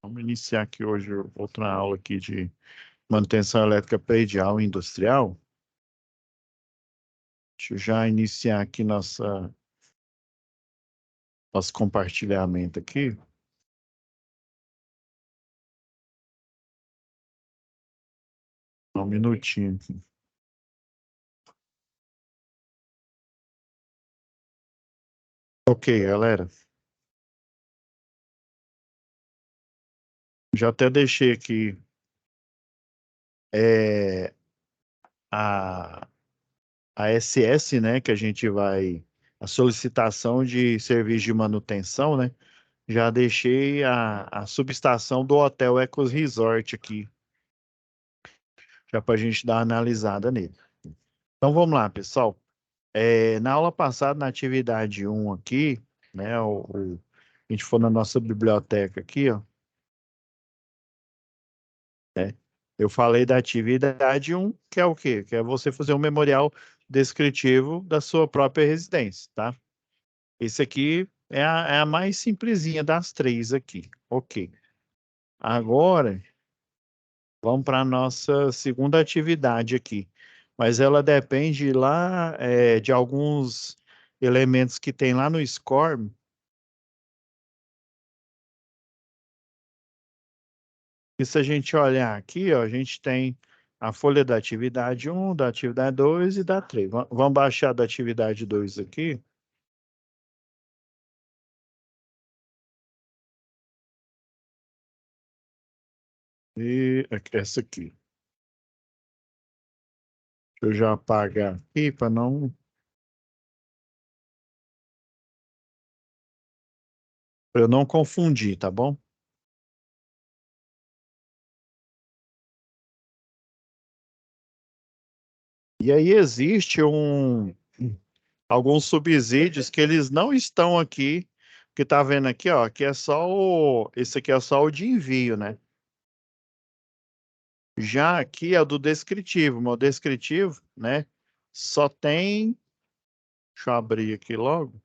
Vamos iniciar aqui hoje outra aula aqui de manutenção elétrica predial e industrial. Deixa eu já iniciar aqui nosso compartilhamento aqui. Um minutinho aqui. Ok, galera. Já até deixei aqui a SS, né, que a gente vai, a solicitação de serviço de manutenção, né? Já deixei a subestação do Hotel Ecos Resort aqui, já para a gente dar uma analisada nele. Então vamos lá, pessoal. Na aula passada, na atividade 1 aqui, né, a gente foi na nossa biblioteca aqui, ó, né, eu falei da atividade 1, que é o quê? Que é você fazer um memorial descritivo da sua própria residência, tá? Esse aqui é a mais simplesinha das três aqui. Ok. Agora, vamos para a nossa segunda atividade aqui. Mas ela depende lá de alguns elementos que tem lá no SCORM. E se a gente olhar aqui, ó, a gente tem a folha da atividade 1, da atividade 2 e da 3. Vamos baixar da atividade 2 aqui. E essa aqui. Deixa eu já apagar aqui para eu não confundir, tá bom? E aí existe alguns subsídios que eles não estão aqui, que tá vendo aqui, ó, que é só esse aqui é só o de envio, né? Já aqui é o do descritivo, mas o descritivo, né, só tem, deixa eu abrir aqui logo.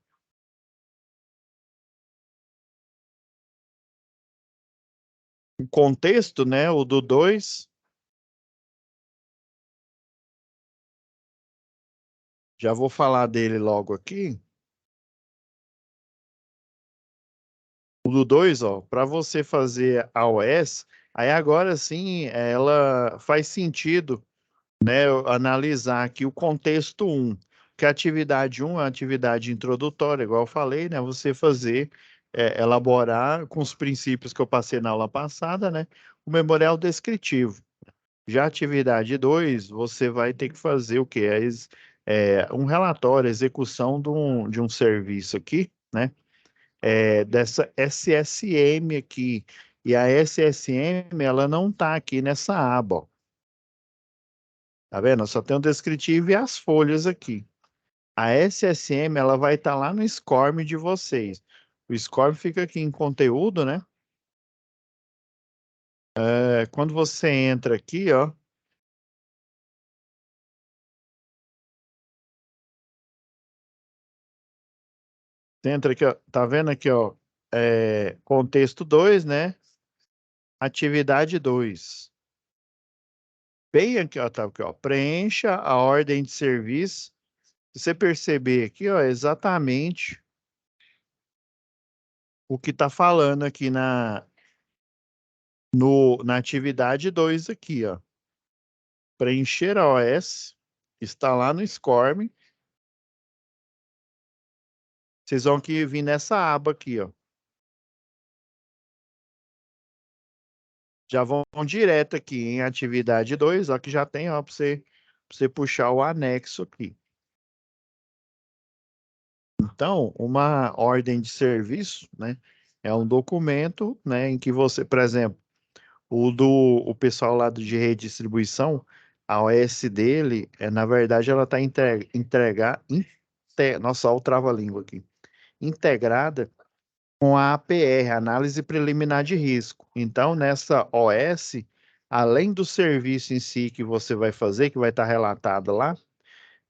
O contexto, né, o do 2, já vou falar dele logo aqui. O do 2, ó, para você fazer a OS, aí agora sim ela faz sentido, né, eu analisar aqui o contexto 1, que a atividade 1 é uma atividade introdutória, igual eu falei, né, você fazer, elaborar com os princípios que eu passei na aula passada, né, o memorial descritivo. Já a atividade 2, você vai ter que fazer o quê? Um relatório, execução de um serviço aqui, né, dessa SSM aqui. E a SSM, ela não está aqui nessa aba, ó. Tá vendo? Só tem o descritivo e as folhas aqui. A SSM, ela vai estar lá no SCORM de vocês. O SCORM fica aqui em conteúdo, né? Quando você entra aqui, ó, você entra aqui, ó, tá vendo aqui, ó, contexto 2, né? Atividade 2. Bem aqui, ó, tá aqui, ó, preencha a ordem de serviço. Se você perceber aqui, ó, exatamente o que está falando aqui na atividade 2 aqui, ó. Preencher a OS, está lá no SCORM. Vocês vão aqui vir nessa aba aqui, ó. Já vão direto aqui em atividade 2, ó, que já tem, ó, para você puxar o anexo aqui. Então, uma ordem de serviço, né, é um documento, né, em que você, por exemplo, o pessoal lá de redistribuição, a OS dele, na verdade, ela está nossa, olha o trava-língua aqui, integrada com a APR, Análise Preliminar de Risco. Então, nessa OS, além do serviço em si que você vai fazer, que vai estar relatado lá,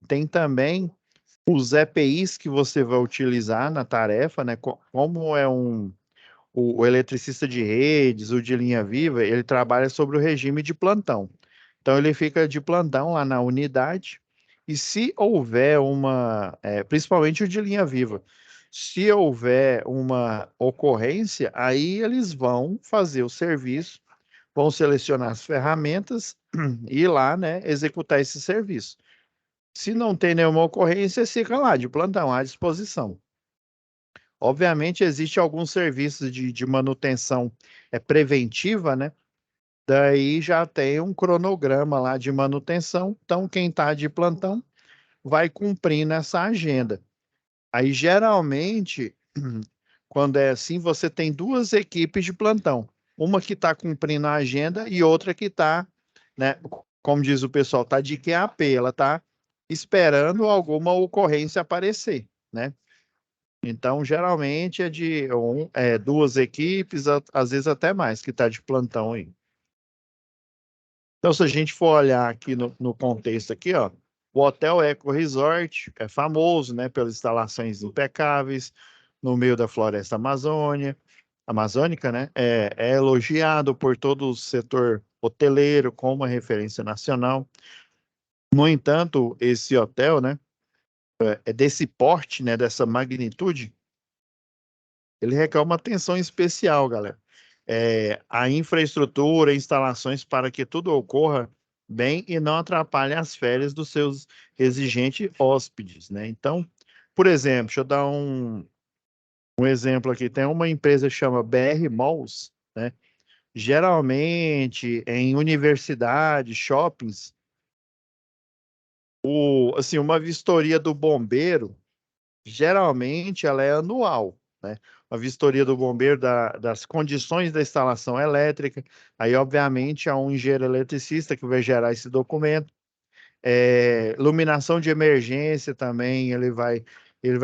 tem também os EPIs que você vai utilizar na tarefa, né? Como é o eletricista de redes, o de linha viva, ele trabalha sobre o regime de plantão. Então, ele fica de plantão lá na unidade, e se houver principalmente o de linha viva, se houver uma ocorrência, aí eles vão fazer o serviço, vão selecionar as ferramentas e ir lá, né, executar esse serviço. Se não tem nenhuma ocorrência, fica lá de plantão à disposição. Obviamente, existe alguns serviços de manutenção preventiva, né? Daí já tem um cronograma lá de manutenção. Então, quem está de plantão vai cumprindo essa agenda. Aí, geralmente, quando é assim, você tem duas equipes de plantão. Uma que está cumprindo a agenda e outra que está, né? Como diz o pessoal, está de QAP, ela está esperando alguma ocorrência aparecer, né? Então, geralmente duas equipes, às vezes até mais, que está de plantão aí. Então, se a gente for olhar aqui no contexto aqui, ó, o Hotel Eco Resort é famoso, né, pelas instalações impecáveis no meio da floresta amazônica, né? É elogiado por todo o setor hoteleiro como uma referência nacional. No entanto, esse hotel, né, é desse porte, né, dessa magnitude, ele requer uma atenção especial, galera. A infraestrutura, instalações para que tudo ocorra bem e não atrapalhe as férias dos seus exigentes hóspedes, né? Então, por exemplo, deixa eu dar um exemplo aqui. Tem uma empresa que chama BR Malls, né? Geralmente, em universidades, shoppings, assim, uma vistoria do bombeiro, geralmente ela é anual, né? A vistoria do bombeiro das condições da instalação elétrica, aí obviamente há um engenheiro eletricista que vai gerar esse documento. Iluminação de emergência também, ele vai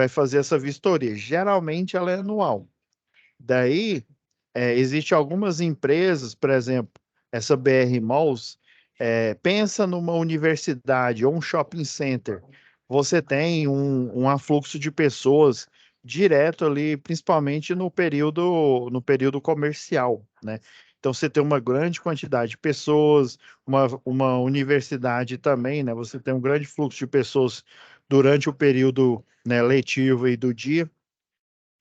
fazer essa vistoria. Geralmente ela é anual. Daí, existe algumas empresas, por exemplo, essa BR Malls, pensa numa universidade ou um shopping center. Você tem um afluxo de pessoas direto ali, principalmente no período comercial, né? Então, você tem uma grande quantidade de pessoas, uma universidade também, né? Você tem um grande fluxo de pessoas durante o período, né, letivo e do dia.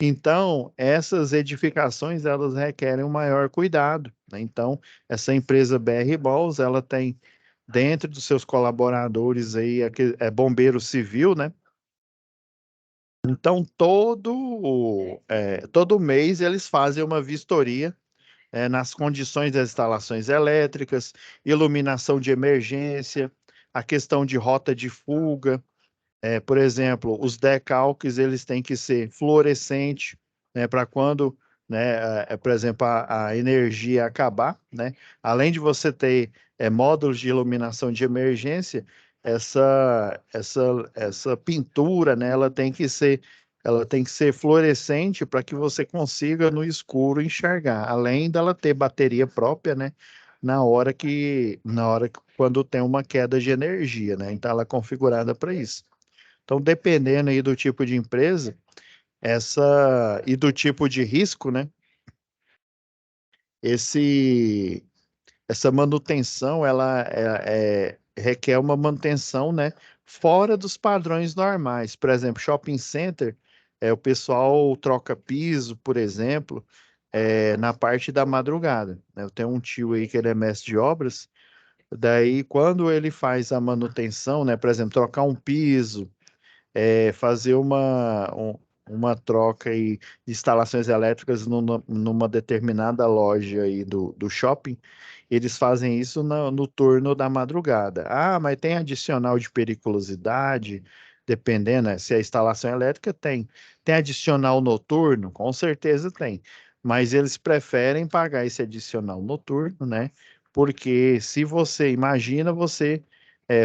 Então, essas edificações, elas requerem um maior cuidado, né? Então, essa empresa BR Malls, ela tem dentro dos seus colaboradores aí, bombeiro civil, né? Então, todo mês eles fazem uma vistoria, nas condições das instalações elétricas, iluminação de emergência, a questão de rota de fuga. Por exemplo, os decalques eles têm que ser fluorescente, né, para quando, né, por exemplo, a energia acabar, né? Além de você ter módulos de iluminação de emergência, essa pintura, né, ela tem que ser fluorescente para que você consiga no escuro enxergar, além dela ter bateria própria, né? Quando tem uma queda de energia, né? Então ela é configurada para isso. Então, dependendo aí do tipo de empresa, e do tipo de risco, né? Esse, essa manutenção, ela requer uma manutenção, né? Fora dos padrões normais. Por exemplo, shopping center, o pessoal troca piso, por exemplo, na parte da madrugada, né? Eu tenho um tio aí que ele é mestre de obras, daí quando ele faz a manutenção, né? Por exemplo, trocar um piso, fazer uma troca aí de instalações elétricas numa determinada loja aí do shopping, eles fazem isso no turno da madrugada. Ah, mas tem adicional de periculosidade, dependendo, né, se a instalação elétrica tem. Tem adicional noturno? Com certeza tem. Mas eles preferem pagar esse adicional noturno, né? Porque se você imagina, você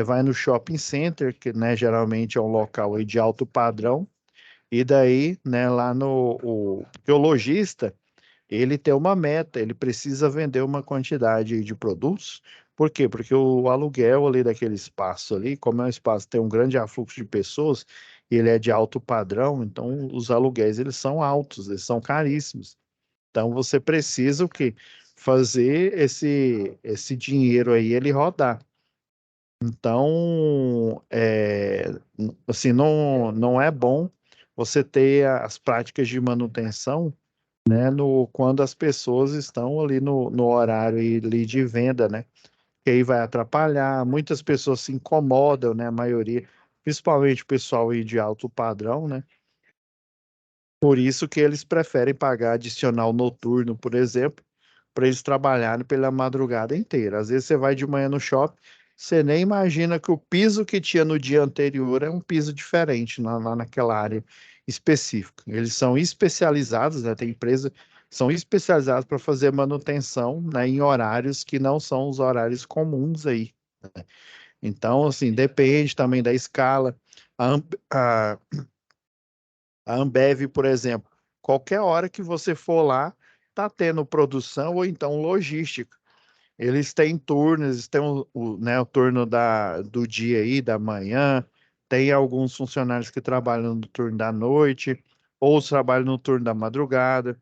vai no shopping center, que, né, geralmente é um local aí de alto padrão, e daí, né, lá porque o lojista, ele tem uma meta, ele precisa vender uma quantidade de produtos. Por quê? Porque o aluguel ali daquele espaço ali, como é um espaço que tem um grande afluxo de pessoas, ele é de alto padrão, então os aluguéis eles são altos, eles são caríssimos. Então você precisa o quê? Fazer esse dinheiro aí ele rodar. Então, assim, não é bom você ter as práticas de manutenção, né, quando as pessoas estão ali no horário ali de venda, né? Que aí vai atrapalhar. Muitas pessoas se incomodam, né? A maioria, principalmente o pessoal aí de alto padrão, né? Por isso que eles preferem pagar adicional noturno, por exemplo, para eles trabalharem pela madrugada inteira. Às vezes você vai de manhã no shopping, você nem imagina que o piso que tinha no dia anterior é um piso diferente lá naquela área específica. Eles são especializados, né? Tem empresa são especializados para fazer manutenção, né, em horários que não são os horários comuns aí. Então, assim, depende também da escala. A, Am- a a Ambev, por exemplo, qualquer hora que você for lá, tá tendo produção ou então logística. Eles têm turnos, eles têm né, o turno do dia aí, da manhã, tem alguns funcionários que trabalham no turno da noite, ou trabalham no turno da madrugada.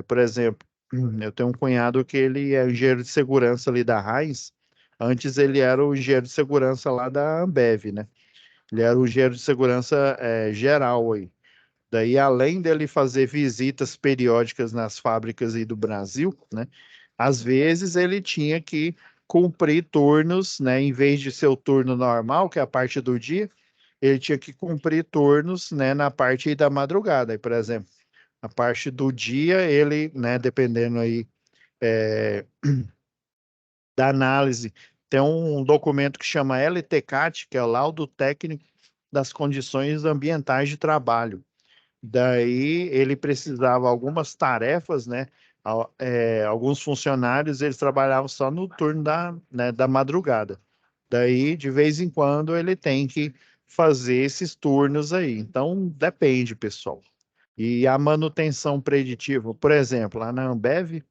Por exemplo, eu tenho um cunhado que ele é engenheiro de segurança ali da Heinz. Antes ele era o engenheiro de segurança lá da Ambev, né? Ele era o engenheiro de segurança geral aí. Daí, além dele fazer visitas periódicas nas fábricas aí do Brasil, né? Às vezes ele tinha que cumprir turnos, né? Em vez de ser o turno normal, que é a parte do dia, ele tinha que cumprir turnos, né? Na parte aí da madrugada. Aí, por exemplo, a parte do dia, ele, né? Dependendo aí da análise, tem um documento que chama LTCAT, que é o Laudo Técnico das Condições Ambientais de Trabalho. Daí ele precisava algumas tarefas, né? Alguns funcionários eles trabalhavam só no turno da madrugada. Daí, de vez em quando, ele tem que fazer esses turnos aí. Então, depende, pessoal. E a manutenção preditiva, por exemplo, lá na Ambev,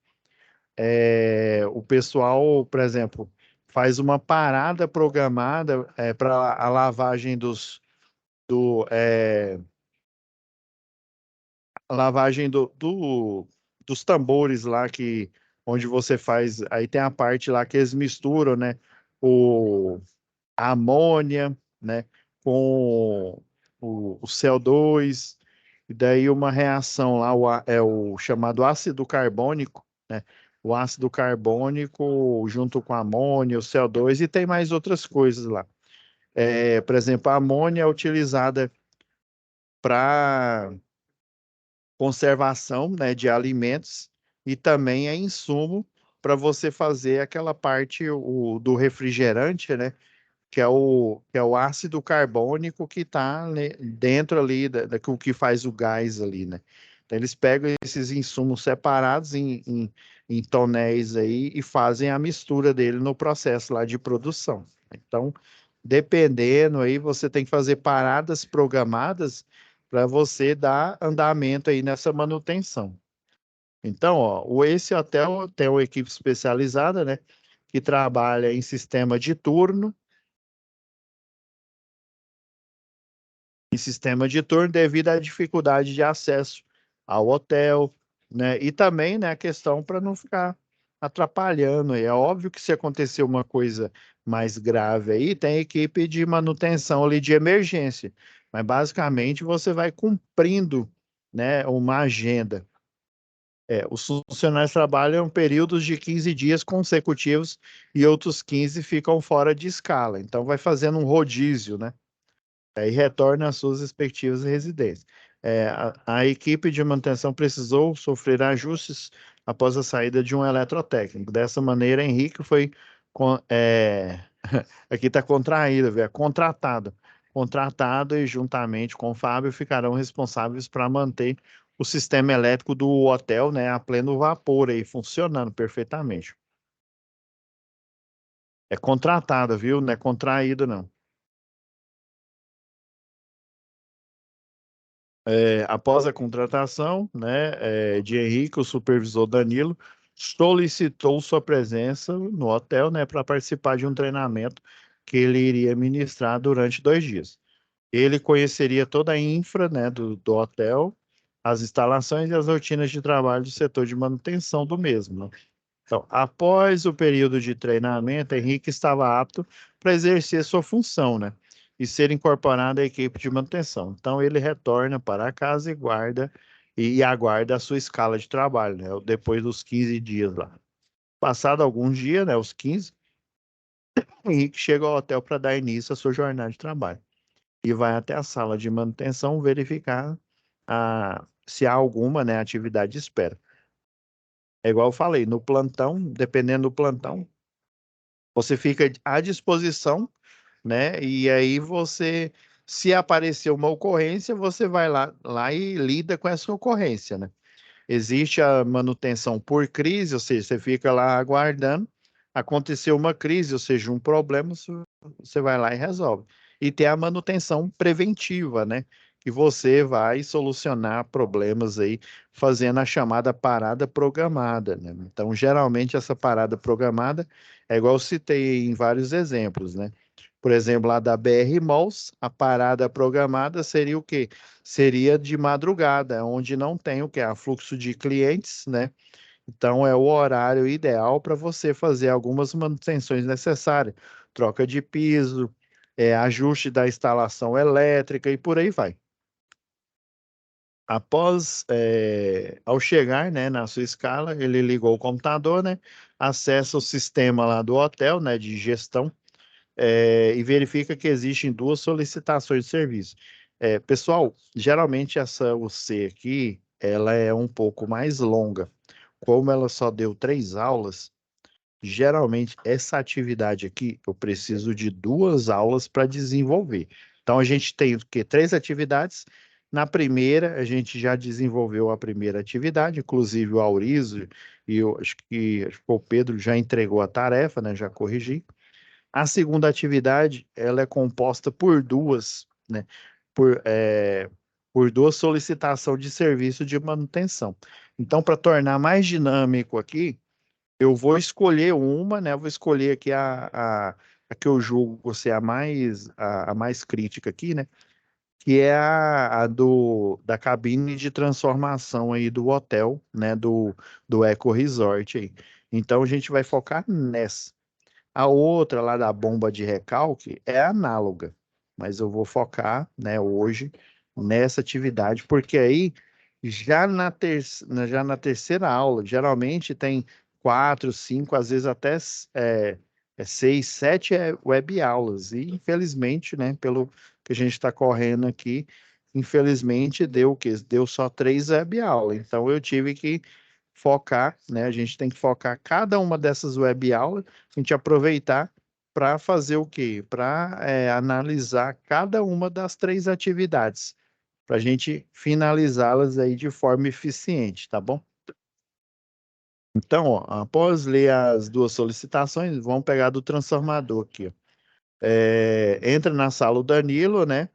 o pessoal, por exemplo, faz uma parada programada para a lavagem do, é, a lavagem dos tambores lá onde você faz, aí tem a parte lá que eles misturam, né, a amônia, né, com o CO2, e daí uma reação lá, é o chamado ácido carbônico, né, o ácido carbônico junto com a amônia, o CO2, e tem mais outras coisas lá. Por exemplo, a amônia é utilizada para conservação, né, de alimentos e também é insumo para você fazer aquela parte do refrigerante, né, que é o ácido carbônico que está dentro ali o que faz o gás ali, né? Então eles pegam esses insumos separados em tonéis aí e fazem a mistura dele no processo lá de produção. Então, dependendo aí, você tem que fazer paradas programadas para você dar andamento aí nessa manutenção. Então, ó, esse hotel tem uma equipe especializada, né, que trabalha em sistema de turno, devido à dificuldade de acesso ao hotel, né, e também, né, a questão para não ficar atrapalhando. É óbvio que se acontecer uma coisa mais grave aí, tem equipe de manutenção ali de emergência, mas basicamente você vai cumprindo, né, uma agenda. Os funcionários trabalham períodos de 15 dias consecutivos e outros 15 ficam fora de escala. Então, vai fazendo um rodízio, né? Aí retorna às suas respectivas residências. A equipe de manutenção precisou sofrer ajustes após a saída de um eletrotécnico. Dessa maneira, Henrique foi. con- é, Aqui está contraído, velho, contratado. Contratado e, juntamente com o Fábio, ficarão responsáveis para manter o sistema elétrico do hotel, né, a pleno vapor aí, funcionando perfeitamente. É contratado, viu? Não é contraído, não. Após a contratação, né, de Henrique, o supervisor Danilo solicitou sua presença no hotel, né, para participar de um treinamento que ele iria ministrar durante 2 dias. Ele conheceria toda a infra, né, do hotel, as instalações e as rotinas de trabalho do setor de manutenção do mesmo, né? Então, após o período de treinamento, Henrique estava apto para exercer sua função, né? E ser incorporado à equipe de manutenção. Então, ele retorna para casa e aguarda a sua escala de trabalho, né? Depois dos 15 dias lá. Passado alguns dias, né? Os 15, Henrique chega ao hotel para dar início à sua jornada de trabalho e vai até a sala de manutenção verificar se há alguma, né, atividade de espera. É igual eu falei, no plantão, dependendo do plantão, você fica à disposição, né? E aí você, se aparecer uma ocorrência, você vai lá e lida com essa ocorrência, né? Existe a manutenção por crise, ou seja, você fica lá aguardando. Aconteceu uma crise, ou seja, um problema, você vai lá e resolve. E tem a manutenção preventiva, né? Que você vai solucionar problemas aí, fazendo a chamada parada programada, né? Então, geralmente, essa parada programada é igual eu citei em vários exemplos, né? Por exemplo, lá da BR Malls, a parada programada seria o quê? Seria de madrugada, onde não tem o que? Fluxo de clientes, né? Então é o horário ideal para você fazer algumas manutenções necessárias, troca de piso, ajuste da instalação elétrica e por aí vai. Ao chegar, né, na sua escala, ele ligou o computador, né? Acessa o sistema lá do hotel, né, de gestão, e verifica que existem duas solicitações de serviço. Pessoal, geralmente essa UC aqui, ela é um pouco mais longa. Como ela só deu 3 aulas, geralmente essa atividade aqui eu preciso de 2 aulas para desenvolver. Então a gente tem o quê? 3 atividades. Na primeira, a gente já desenvolveu a primeira atividade, inclusive o Aurizo e eu acho que o Pedro já entregou a tarefa, né? Já corrigi. A segunda atividade, ela é composta por duas, né? Por, é, por duas solicitações de serviço de manutenção. Então, para tornar mais dinâmico aqui, eu vou escolher uma, né? Eu vou escolher aqui a que eu julgo ser a mais crítica aqui, né? Que é da cabine de transformação aí do hotel, né? Do Eco Resort aí. Então, a gente vai focar nessa. A outra lá da bomba de recalque é análoga, mas eu vou focar, né, hoje nessa atividade, porque aí já na terceira aula, geralmente tem 4, 5, às vezes até 6, 7 web aulas. E infelizmente, né, pelo que a gente está correndo aqui, infelizmente deu o quê? Deu só 3 web aulas. Então eu tive que focar, né? A gente tem que focar cada uma dessas web aulas, a gente aproveitar para fazer o quê? Para analisar cada uma das 3 atividades, para a gente finalizá-las aí de forma eficiente, tá bom? Então, ó, após ler as duas solicitações, vamos pegar do transformador aqui, ó. Entra na sala o Danilo, né?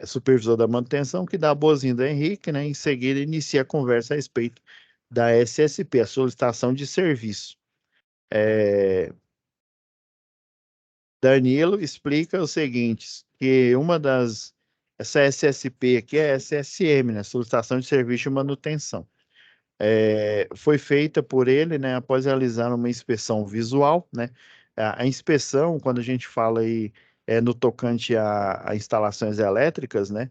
Supervisor da manutenção, que dá boas-vindas ao Henrique, né? Em seguida, inicia a conversa a respeito da SSP, a solicitação de serviço. Danilo explica o seguinte, que essa SSP aqui é SSM, né? Solicitação de Serviço de Manutenção. Foi feita por ele, né, após realizar uma inspeção visual, né? A inspeção, quando a gente fala aí no tocante a instalações elétricas, né?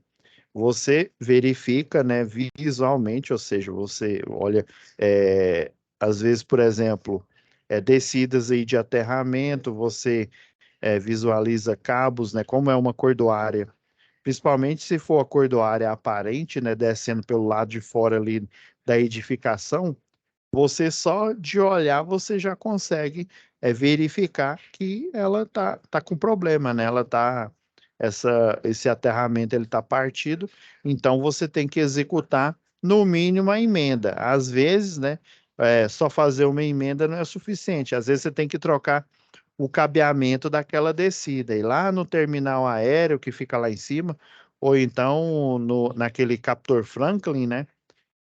Você verifica, né, visualmente, ou seja, você olha, às vezes, por exemplo, descidas aí de aterramento, você visualiza cabos, né, como é uma cordoária, principalmente se for a cordoária aparente, né, descendo pelo lado de fora ali da edificação, você só de olhar você já consegue verificar que ela tá com problema, né? Esse aterramento ele tá partido, então você tem que executar no mínimo a emenda. Às vezes, né, só fazer uma emenda não é suficiente. Às vezes você tem que trocar o cabeamento daquela descida. E lá no terminal aéreo que fica lá em cima, ou então naquele captor Franklin, né?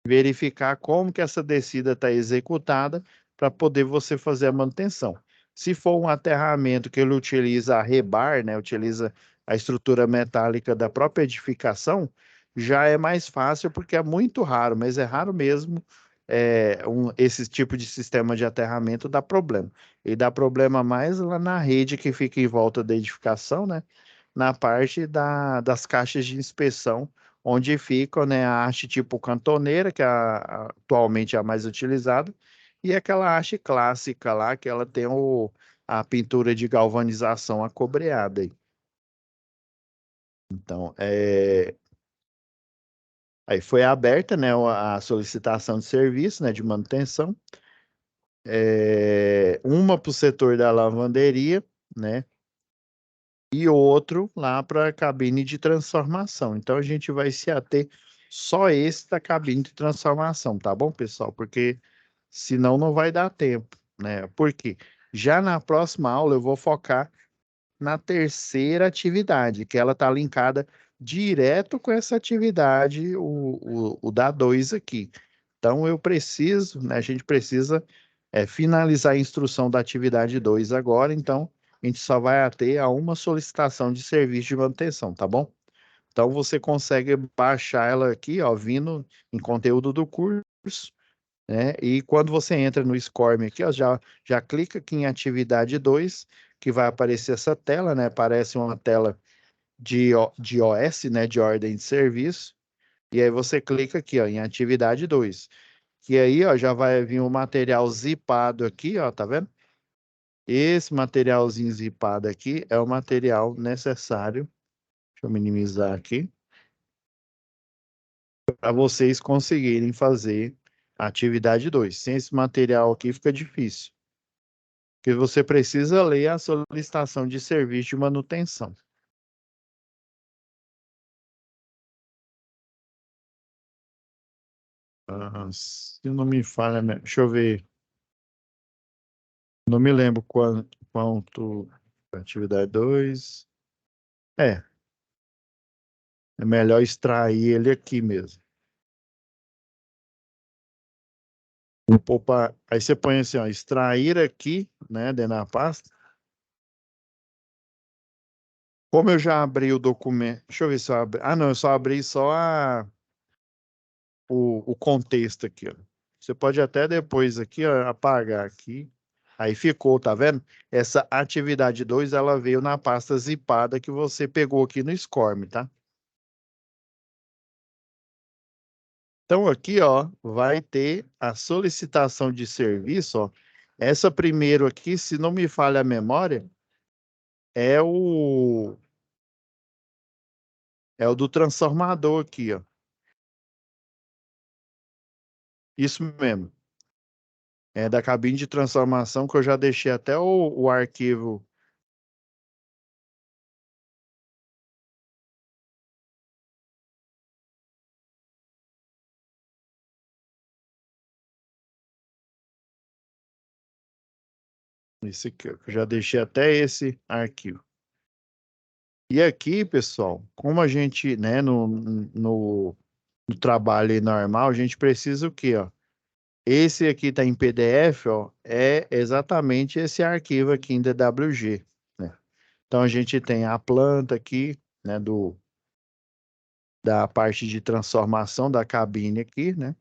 Verificar como que essa descida está executada para poder você fazer a manutenção. Se for um aterramento que ele utiliza a rebar, né, utiliza a estrutura metálica da própria edificação, já é mais fácil porque é muito raro, mas é raro mesmo esse tipo de sistema de aterramento dá problema. E dá problema mais lá na rede que fica em volta da edificação, né? Na parte das caixas de inspeção, onde ficam, né, a haste tipo cantoneira, que é atualmente é a mais utilizada, e aquela haste clássica lá, que ela tem a pintura de galvanização acobreada aí. Então, aí foi aberta, né, a solicitação de serviço, né, de manutenção, uma para o setor da lavanderia, né, e outro lá para a cabine de transformação. Então a gente vai se ater só esse da cabine de transformação, tá bom, pessoal? Porque senão não vai dar tempo, né? Porque já na próxima aula eu vou focar na terceira atividade, que ela está linkada direto com essa atividade, o da 2 aqui. Então, eu preciso, né, a gente precisa finalizar a instrução da atividade 2 agora, então a gente só vai ter a uma solicitação de serviço de manutenção, tá bom? Então, você consegue baixar ela aqui, ó, vindo em conteúdo do curso, né? E quando você entra no SCORM aqui, ó, já clica aqui em atividade 2 que vai aparecer essa tela, né? Parece uma tela de OS, né? De ordem de serviço. E aí você clica aqui, ó, em atividade 2 que aí, ó, já vai vir o material zipado aqui, ó, tá vendo? Esse materialzinho zipado aqui é o material necessário, deixa eu minimizar aqui, para vocês conseguirem fazer a atividade 2. Sem esse material aqui fica difícil. Que você precisa ler a solicitação de serviço de manutenção. Se não me falha, deixa eu ver, não me lembro quanto atividade 2. É, é melhor extrair ele aqui mesmo. Aí você põe assim, ó, extrair aqui, né, dentro da pasta. Como eu já abri o documento, deixa eu ver se eu abri. Ah, não, eu só abri o contexto aqui, ó. Você pode até depois aqui, ó, apagar aqui. Aí ficou, tá vendo? Essa atividade 2 ela veio na pasta zipada que você pegou aqui no SCORM, tá? Então aqui, ó, vai ter a solicitação de serviço, ó. Essa primeiro aqui, se não me falha a memória, é o do transformador aqui, ó. Isso mesmo. É da cabine de transformação que eu já deixei até o arquivo. Esse aqui, ó, que eu já deixei até esse arquivo. E aqui, pessoal, como a gente, né, no trabalho aí normal, a gente precisa o quê, ó? Esse aqui está em PDF, ó, é exatamente esse arquivo aqui em DWG, né? Então a gente tem a planta aqui, né, da parte de transformação da cabine aqui, né?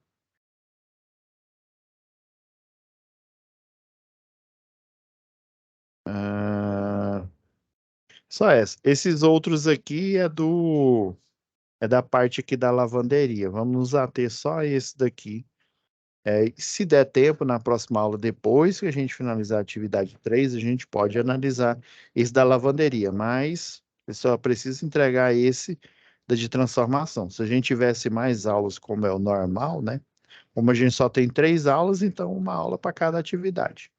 Ah, só essa. Esses outros aqui é da parte aqui da lavanderia. Vamos nos ater só a esse daqui. E se der tempo, na próxima aula, depois que a gente finalizar a atividade 3 a gente pode analisar esse da lavanderia, mas eu só preciso entregar esse da de transformação. Se a gente tivesse mais aulas, como é o normal, né? Como a gente só tem 3 aulas, então uma aula para cada atividade.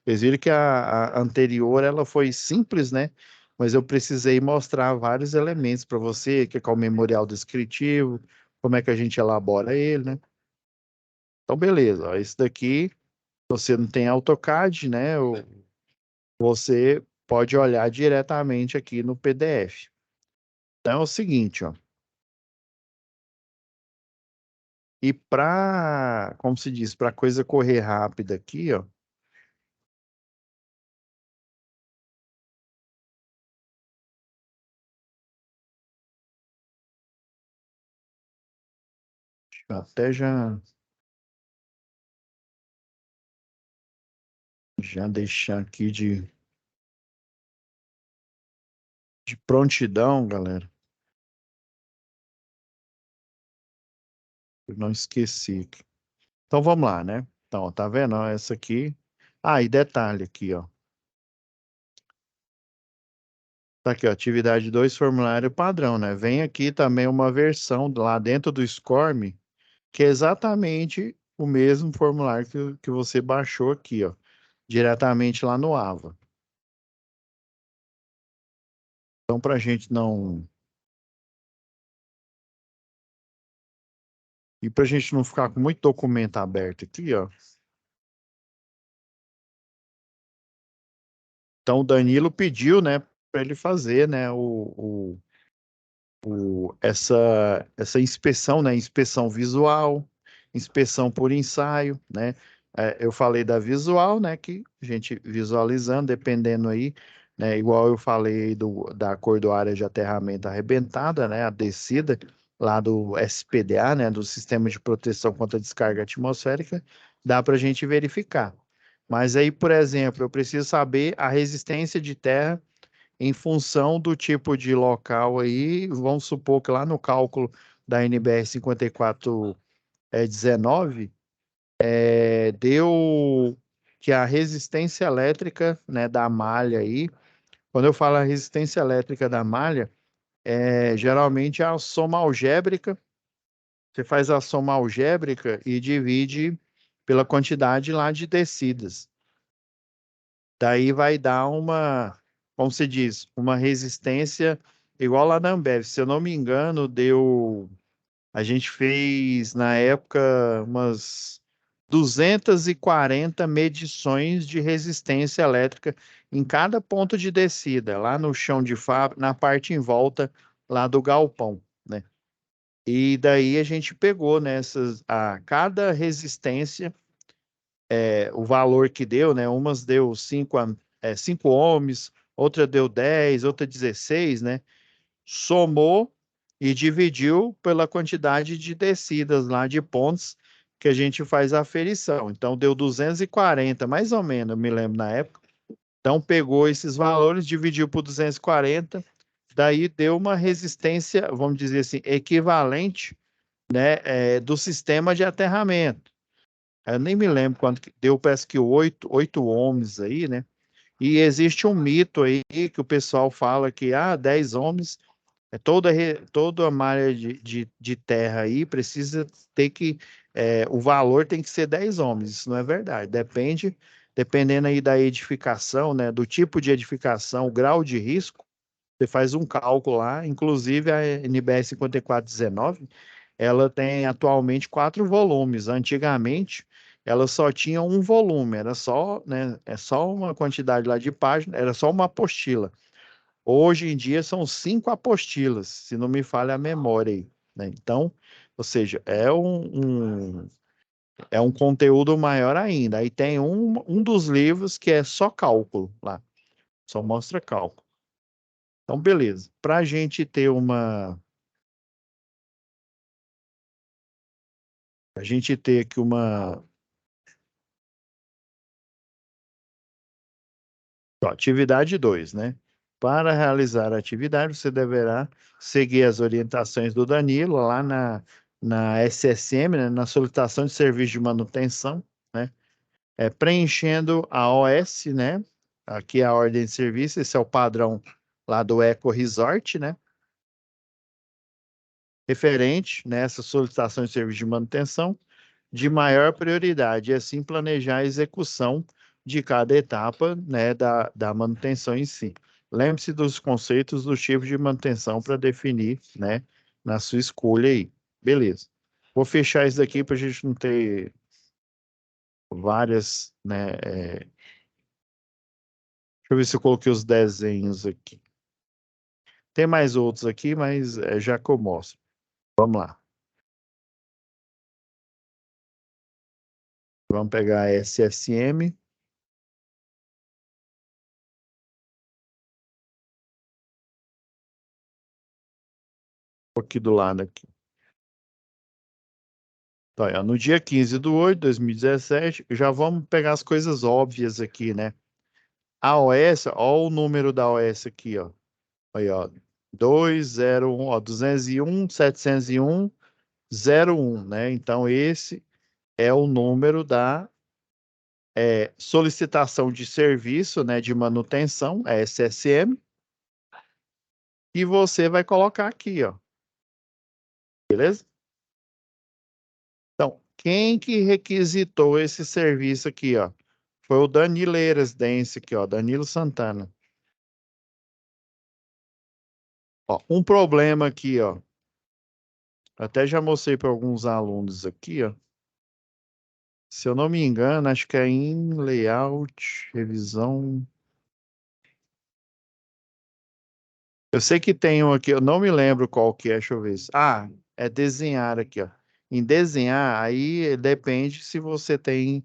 Vocês viram que a anterior ela foi simples, né? Mas eu precisei mostrar vários elementos para você, que é o memorial descritivo, como é que a gente elabora ele, né? Então, beleza. Ó, esse daqui, você não tem AutoCAD, né? Você pode olhar diretamente aqui no PDF. Então, é o seguinte, ó. E para, como se diz, para coisa correr rápida aqui, ó. Até já deixar aqui de prontidão, galera. Eu não esqueci aqui. Então vamos lá, né? Então, ó, tá vendo? Ó, essa aqui. Ah, e detalhe aqui, ó. Tá aqui, ó, atividade 2, formulário padrão, né? Vem aqui também uma versão lá dentro do SCORM, que é exatamente o mesmo formulário que você baixou aqui, ó, diretamente lá no AVA. Então, para a gente não. E para a gente não ficar com muito documento aberto aqui, ó. Então, o Danilo pediu, né, para ele fazer, né, essa inspeção, né? Inspeção visual, inspeção por ensaio, né? Eu falei da visual, né? Que a gente visualizando, dependendo aí, né? Igual eu falei da cor do área de aterramento arrebentada, né? A descida lá do SPDA, né? Do Sistema de Proteção contra Descarga Atmosférica, dá para a gente verificar. Mas aí, por exemplo, eu preciso saber a resistência de terra em função do tipo de local aí, vamos supor que lá no cálculo da NBR 5419, deu que a resistência elétrica, né, da malha aí, quando eu falo a resistência elétrica da malha, geralmente é a soma algébrica, você faz a soma algébrica e divide pela quantidade lá de descidas. Daí vai dar uma, como se diz, uma resistência igual lá na Ambev. Se eu não me engano, a gente fez na época umas 240 medições de resistência elétrica em cada ponto de descida, lá no chão de fábrica, na parte em volta lá do galpão, né? E daí a gente pegou nessas, a cada resistência o valor que deu, né? Umas deu 5 ohms, outra deu 10, outra 16, né? Somou e dividiu pela quantidade de descidas lá de pontos que a gente faz a aferição. Então deu 240, mais ou menos, eu me lembro na época. Então pegou esses valores, dividiu por 240, daí deu uma resistência, vamos dizer assim, equivalente, né, do sistema de aterramento. Eu nem me lembro quanto que deu, parece que oito ohms aí, né? E existe um mito aí que o pessoal fala que 10 ohms toda a malha de terra aí precisa ter o valor tem que ser 10 ohms. Isso não é verdade. Dependendo aí da edificação, né? Do tipo de edificação, o grau de risco, você faz um cálculo lá, inclusive a NBR 5419, ela tem atualmente 4 volumes. Antigamente, ela só tinha um volume, era só, né, só uma quantidade lá de página, era só uma apostila. Hoje em dia são 5 apostilas, se não me falha a memória aí, né? Então, ou seja, é um conteúdo maior ainda. Aí tem um dos livros que é só cálculo lá, só mostra cálculo. Então, beleza. Para a gente ter a gente ter aqui ó, atividade 2, né? Para realizar a atividade, você deverá seguir as orientações do Danilo lá na SSM, né? Na solicitação de serviço de manutenção, né? Preenchendo a OS, né? Aqui é a ordem de serviço, esse é o padrão lá do Eco Resort, né? Referente nessa solicitação de serviço de manutenção de maior prioridade, e assim planejar a execução de cada etapa, né, da manutenção em si. Lembre-se dos conceitos dos tipos de manutenção para definir, né, na sua escolha aí. Beleza. Vou fechar isso daqui para a gente não ter várias, né? Deixa eu ver se eu coloquei os desenhos aqui. Tem mais outros aqui, mas já que eu mostro. Vamos lá. Vamos pegar a SSM aqui do lado aqui. Então, ó, no dia 15/8/2017, já vamos pegar as coisas óbvias aqui, né? A OS, ó o número da OS aqui, ó. Aí, ó, 201, ó, 201.701.01, né? Então, esse é o número da solicitação de serviço, né, de manutenção, é SSM, e você vai colocar aqui, ó, beleza? Então, quem que requisitou esse serviço aqui, ó? Foi o Danilo Eresdense aqui, ó, Danilo Santana. Ó, um problema aqui, ó, até já mostrei para alguns alunos aqui, ó. Se eu não me engano, acho que é em layout, revisão. Eu sei que tem um aqui, eu não me lembro qual que é, deixa eu ver. Ah, é desenhar aqui, ó. Em desenhar, aí depende se você tem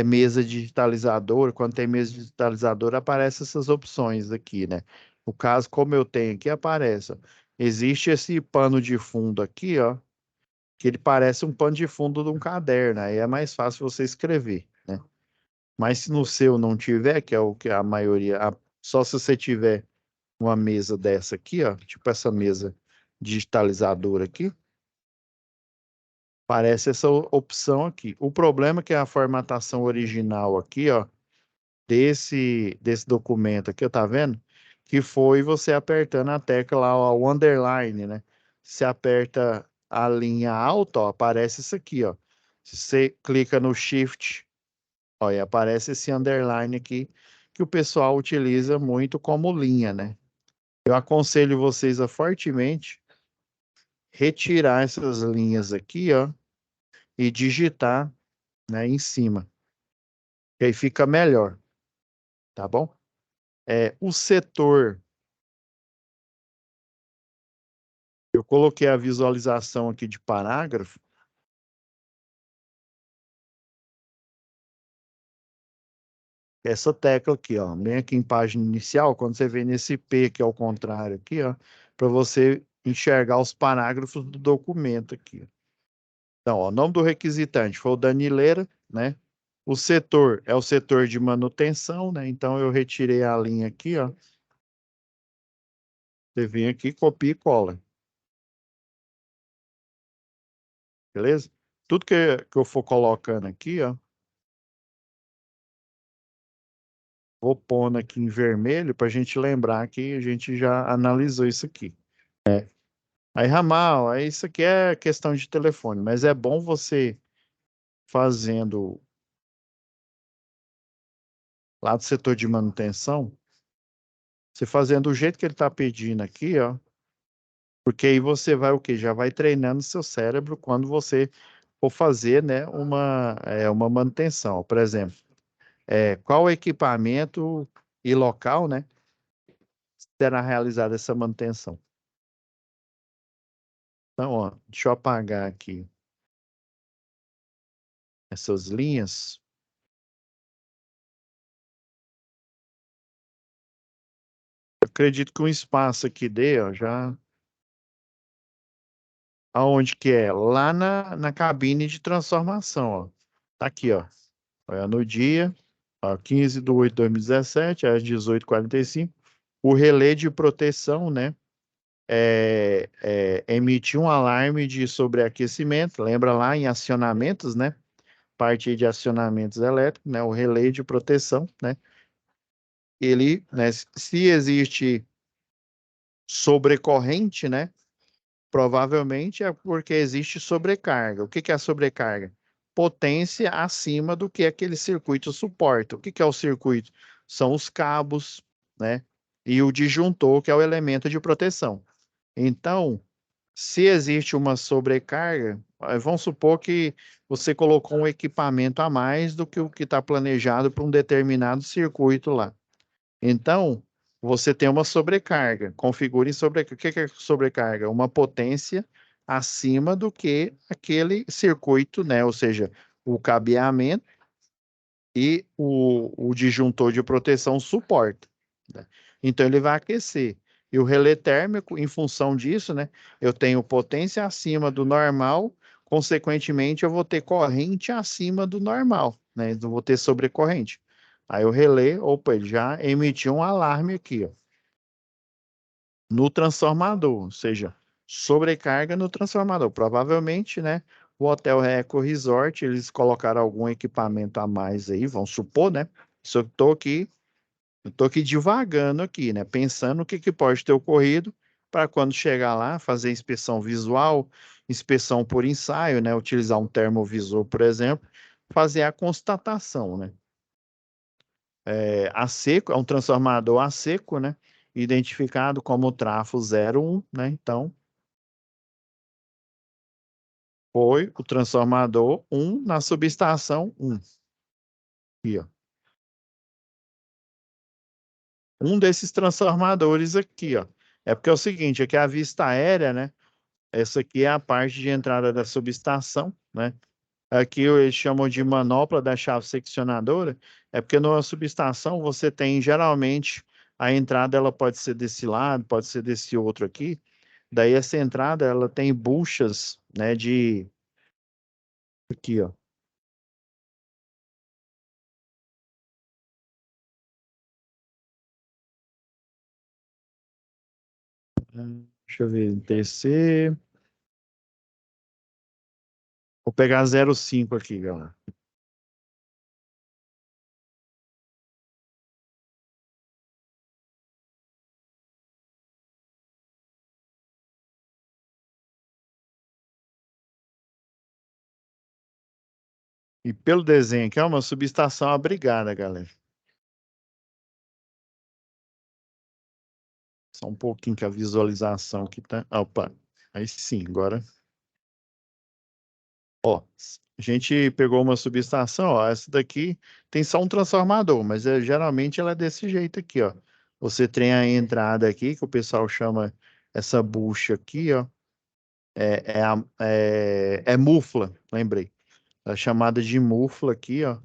mesa digitalizadora. Quando tem mesa digitalizadora, aparecem essas opções aqui, né? No caso, como eu tenho aqui, aparece, ó. Existe esse pano de fundo aqui, ó, que ele parece um pano de fundo de um caderno. Aí é mais fácil você escrever, né? Mas se no seu não tiver, que é o que a maioria, só se você tiver uma mesa dessa aqui, ó, tipo essa mesa digitalizadora aqui, parece essa opção aqui. O problema é que a formatação original aqui, ó, desse documento aqui, ó, tá vendo? Que foi você apertando a tecla lá, ó, o underline, né? Se aperta a linha alta, ó, aparece isso aqui, ó. Se você clica no Shift, ó, e aparece esse underline aqui, que o pessoal utiliza muito como linha, né? Eu aconselho vocês a fortemente retirar essas linhas aqui, ó, e digitar, né, em cima, que aí fica melhor, tá bom? O setor, eu coloquei a visualização aqui de parágrafo, essa tecla aqui, ó, bem aqui em página inicial, quando você vem nesse P que é o contrário aqui, ó, para você enxergar os parágrafos do documento aqui. Então, ó, o nome do requisitante foi o Danileira, né? O setor é o setor de manutenção, né? Então eu retirei a linha aqui, ó. Você vem aqui, copia e cola, beleza? Tudo que eu for colocando aqui, ó, vou pondo aqui em vermelho para a gente lembrar que a gente já analisou isso aqui. Aí, Ramal, aí isso aqui é questão de telefone, mas é bom você fazendo lá do setor de manutenção, você fazendo do jeito que ele está pedindo aqui, ó, porque aí você vai o quê? Já vai treinando seu cérebro quando você for fazer, né, uma manutenção. Por exemplo, qual equipamento e local, né, será realizada essa manutenção. Então, ó, deixa eu apagar aqui essas linhas. Eu acredito que um espaço aqui dê, ó, já. Aonde que é? Lá na cabine de transformação, ó. Tá aqui, ó. Olha, no dia, ó, 15/8/2017, às 18h45, o relé de proteção, né, emitiu um alarme de sobreaquecimento. Lembra lá em acionamentos, né? Parte de acionamentos elétricos, né? O relé de proteção, né? Ele, né, se existe sobrecorrente, né? Provavelmente é porque existe sobrecarga. O que que é a sobrecarga? Potência acima do que aquele circuito suporta. O que que é o circuito? São os cabos, né? E o disjuntor, que é o elemento de proteção. Então, se existe uma sobrecarga, vamos supor que você colocou um equipamento a mais do que o que está planejado para um determinado circuito lá. Então, você tem uma sobrecarga. Configure sobrecarga. O que é sobrecarga? Uma potência acima do que aquele circuito, né? Ou seja, o cabeamento e o disjuntor de proteção suporta, né? Então, ele vai aquecer. E o relé térmico, em função disso, né? Eu tenho potência acima do normal consequentemente, eu vou ter corrente acima do normal, né? Não vou ter sobrecorrente. Aí o relé, opa, ele já emitiu um alarme aqui, ó, no transformador, ou seja, sobrecarga no transformador. Provavelmente, né, o Hotel Reco Resort, eles colocaram algum equipamento a mais aí, vamos supor, né? Só que eu tô aqui divagando aqui, né? Pensando o que que pode ter ocorrido para quando chegar lá, fazer inspeção visual, inspeção por ensaio, né? Utilizar um termovisor, por exemplo, fazer a constatação, né? A seco, é um transformador a seco, né? Identificado como trafo 01, né? Então, foi o transformador 1 na subestação 1. Aqui, ó. Um desses transformadores aqui, ó. É porque é o seguinte, aqui é a vista aérea, né? Essa aqui é a parte de entrada da subestação, né? Aqui eles chamam de manopla da chave seccionadora, é porque numa subestação você tem geralmente a entrada ela pode ser desse lado, pode ser desse outro aqui. Daí essa entrada ela tem buchas, né, de aqui, ó. Deixa eu ver, descer. Vou pegar 0,5 aqui, galera. E pelo desenho aqui é uma subestação abrigada, galera. Só um pouquinho que a visualização aqui tá. Opa, aí sim, agora. Ó, a gente pegou uma subestação, ó, essa daqui tem só um transformador, mas geralmente ela é desse jeito aqui, ó. Você tem a entrada aqui, que o pessoal chama essa bucha aqui, ó, é mufla, lembrei. A chamada de mufla aqui, ó,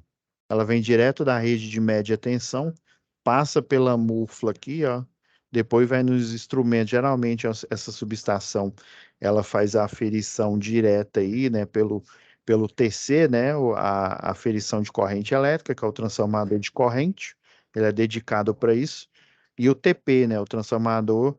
ela vem direto da rede de média tensão, passa pela mufla aqui, ó, depois vai nos instrumentos. Geralmente essa subestação ela faz a aferição direta aí, né, pelo TC, né, a aferição de corrente elétrica, que é o transformador de corrente, ele é dedicado para isso, e o TP, né, o transformador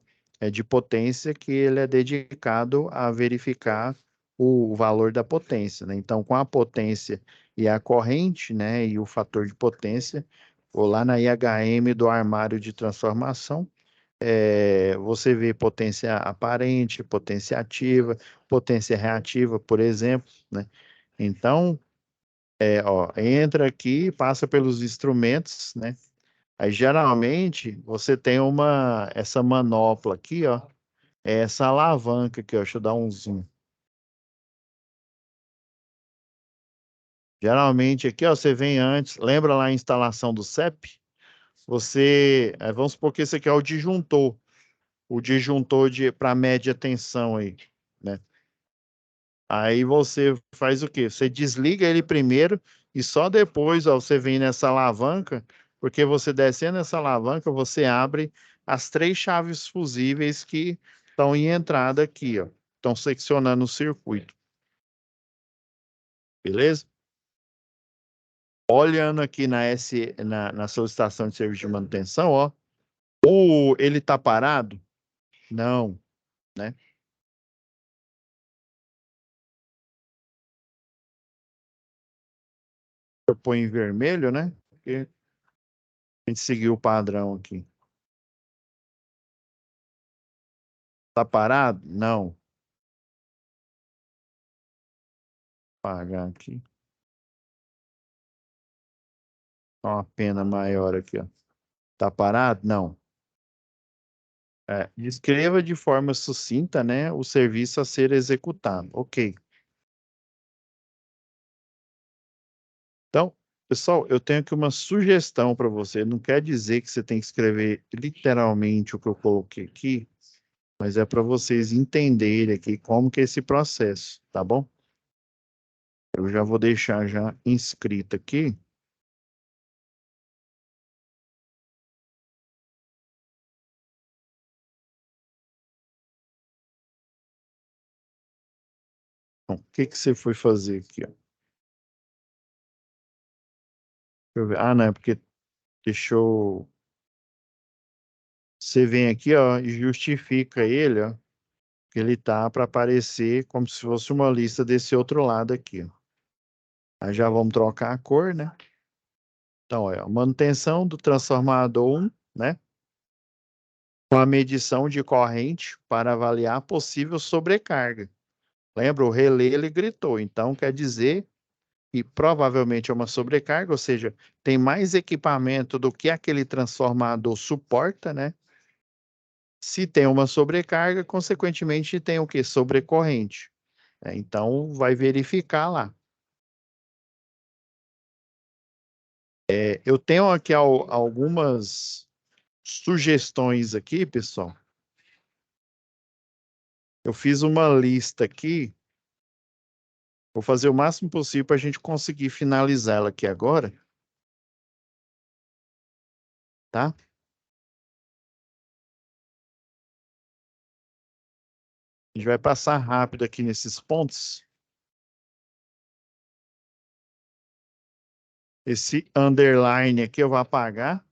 de potência, que ele é dedicado a verificar o valor da potência, né? Então, com a potência e a corrente, né, e o fator de potência, ou lá na IHM do armário de transformação, você vê potência aparente, potência ativa, potência reativa, por exemplo, né? Então, ó, entra aqui, passa pelos instrumentos, né? Aí, geralmente, você tem essa manopla aqui, ó, essa alavanca aqui, ó, deixa eu dar um zoom. Geralmente aqui, ó, você vem antes, lembra lá a instalação do CEP? Vamos supor que esse aqui é o disjuntor para média tensão aí, né? Aí você faz o quê? Você desliga ele primeiro e só depois, ó, você vem nessa alavanca, porque você descendo essa alavanca, você abre as três chaves fusíveis que estão em entrada aqui, ó. Estão seccionando o circuito, beleza? Olhando aqui na solicitação de serviço de manutenção, ó, ele tá parado? Não, né? Eu ponho em vermelho, né? Porque a gente seguiu o padrão aqui. Tá parado? Não. Apagar aqui. Ó, uma pena maior aqui, ó. Tá parado? Não. Descreva de forma sucinta, né, o serviço a ser executado. Ok. Então, pessoal, eu tenho aqui uma sugestão para você. Não quer dizer que você tem que escrever literalmente o que eu coloquei aqui, mas é para vocês entenderem aqui como que é esse processo, tá bom? Eu já vou deixar já inscrito aqui. Bom, o que que você foi fazer aqui, ó? Deixa eu ver. Ah, não, é porque deixou. Você vem aqui, ó, e justifica ele, ó, que ele tá para aparecer como se fosse uma lista desse outro lado aqui, ó. Aí já vamos trocar a cor, né? Então, é a manutenção do transformador 1, né? Com a medição de corrente para avaliar possível sobrecarga. Lembra, o relé ele gritou, então quer dizer que provavelmente é uma sobrecarga, ou seja, tem mais equipamento do que aquele transformador suporta, né? Se tem uma sobrecarga, consequentemente tem o que? Sobrecorrente. Então, vai verificar lá. Eu tenho aqui algumas sugestões aqui, pessoal. Eu fiz uma lista aqui. Vou fazer o máximo possível para a gente conseguir finalizá-la aqui agora, tá? A gente vai passar rápido aqui nesses pontos. Esse underline aqui eu vou apagar.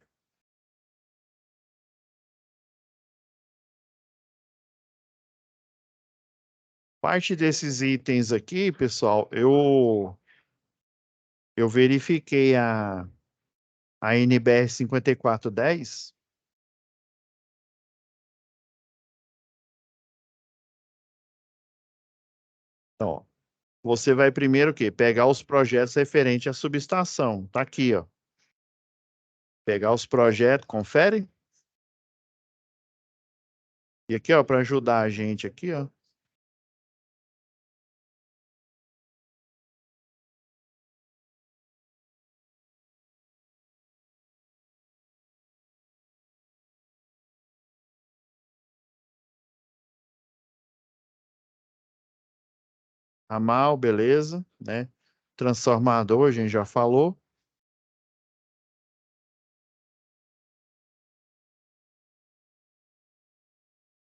Parte desses itens aqui, pessoal, eu verifiquei a NBR 5410. Então, ó, você vai primeiro o quê? Pegar os projetos referentes à subestação. Tá aqui, ó. Pegar os projetos, confere. E aqui, ó, para ajudar a gente aqui, ó. Ramal, beleza, né? Transformador, a gente já falou.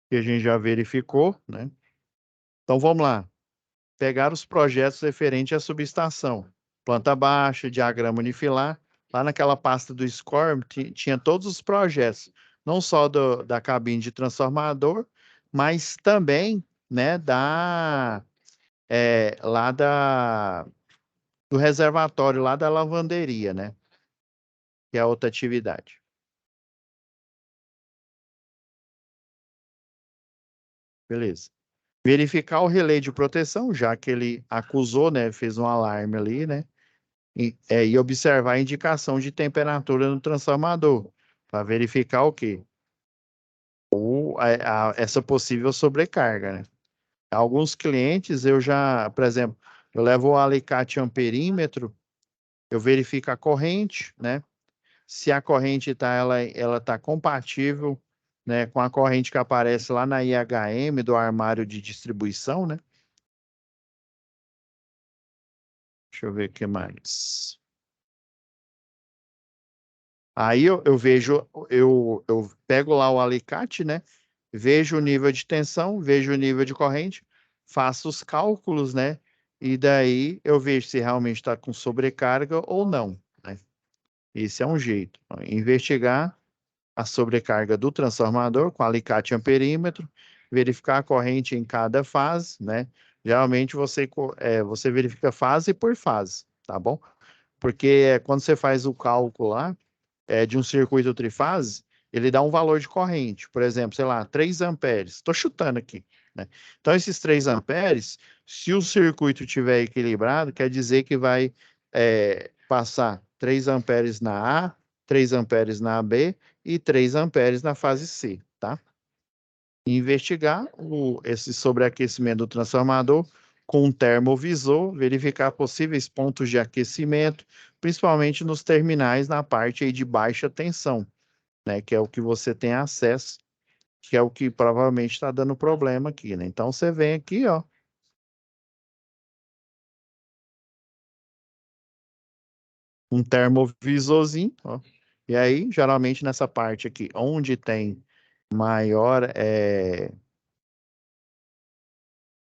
Que a gente já verificou, né? Então vamos lá. Pegar os projetos referentes à subestação. Planta baixa, diagrama unifilar. Lá naquela pasta do SCORM tinha todos os projetos, não só da cabine de transformador, mas também, né, lá do reservatório, lá da lavanderia, né? Que é outra atividade. Beleza. Verificar o relé de proteção, já que ele acusou, né? Fez um alarme ali, né? E observar a indicação de temperatura no transformador, para verificar o quê? Essa possível sobrecarga, né? Alguns clientes eu já, por exemplo, eu levo o alicate amperímetro, eu verifico a corrente, né? Se a corrente ela tá compatível, né, com a corrente que aparece lá na IHM do armário de distribuição, né? Deixa eu ver o que mais. Aí eu vejo, eu pego lá o alicate, né? Vejo o nível de tensão, vejo o nível de corrente, faço os cálculos, né? E daí eu vejo se realmente está com sobrecarga ou não, né? Esse é um jeito. Investigar a sobrecarga do transformador com alicate amperímetro, verificar a corrente em cada fase, né? Geralmente você verifica fase por fase, tá bom? Porque quando você faz o cálculo lá, de um circuito trifase, ele dá um valor de corrente, por exemplo, sei lá, 3 amperes. Estou chutando aqui, né? Então, esses 3 amperes, se o circuito estiver equilibrado, quer dizer que vai passar 3 amperes na A, 3 amperes na B e 3 amperes na fase C, tá? E investigar esse sobreaquecimento do transformador com um termovisor, verificar possíveis pontos de aquecimento, principalmente nos terminais na parte aí de baixa tensão, né, que é o que você tem acesso, que é o que provavelmente está dando problema aqui, né? Então você vem aqui, ó, um termovisorzinho, ó, e aí geralmente nessa parte aqui, onde tem maior